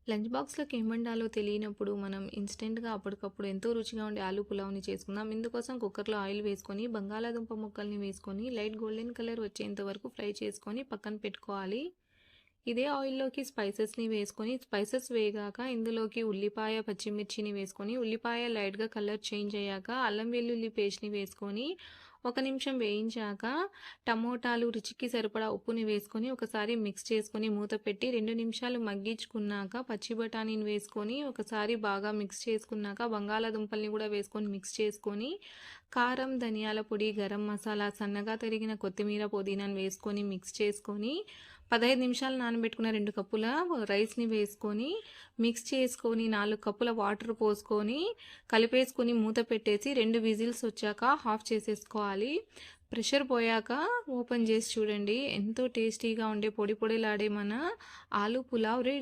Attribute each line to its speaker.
Speaker 1: Lunch బాక్స్‌లోకి ఏం వండాలో తెలియనప్పుడు మనం ఇన్‌స్టంట్‌గా అప్పటికప్పుడు ఎంతో రుచిగా ఉండే ఆలు పులావ్‌ని చేసుకుందాం. ఇందుకోసం కుక్కర్‌లో ఆయిల్ వేసుకొని, బంగాళాదుంప ముక్కల్ని వేసుకొని, లైట్ గోల్డెన్ కలర్ వచ్చేంత వరకు ఫ్రై చేసుకొని పక్కన పెట్టుకోవాలి. ఇదే ఆయిల్‌లోకి స్పైసెస్‌ని వేసుకొని, స్పైసెస్ వేగాక ఇందులోకి ఉల్లిపాయ, పచ్చిమిర్చిని వేసుకొని, ఉల్లిపాయ లైట్‌గా కలర్ చేంజ్ అయ్యాక అల్లం వెల్లుల్లి పేస్ట్‌ని వేసుకొని, ఒక నిమిషం వేయించాక టమోటాలు, రుచికి సరిపడా ఉప్పుని వేసుకొని ఒకసారి మిక్స్ చేసుకొని మూత పెట్టి 2 నిమిషాలు మగ్గించుకున్నాక పచ్చి బఠానీని వేసుకొని ఒకసారి బాగా మిక్స్ చేసుకున్నాక బంగాళాదుంపల్ని కూడా వేసుకొని మిక్స్ చేసుకొని కారం, ధనియాల పొడి, గరం మసాలా, సన్నగా తరిగిన కొత్తిమీర, పుదీనాను వేసుకొని మిక్స్ చేసుకొని 15 నిమిషాలు నానబెట్టుకున్న 2 కప్పుల రైస్‌ని వేసుకొని మిక్స్ చేసుకొని 4 కప్పుల వాటర్ పోసుకొని కలిపేసుకొని మూత పెట్టేసి 2 విజిల్స్ వచ్చాక ఆఫ్ చేసేసుకోవాలి. ప్రెషర్ పోయాక ఓపెన్ చేసి చూడండి. ఎంతో టేస్టీగా ఉండే పొడి పొడిలాడే మన ఆలు పులావ్ రెడీ.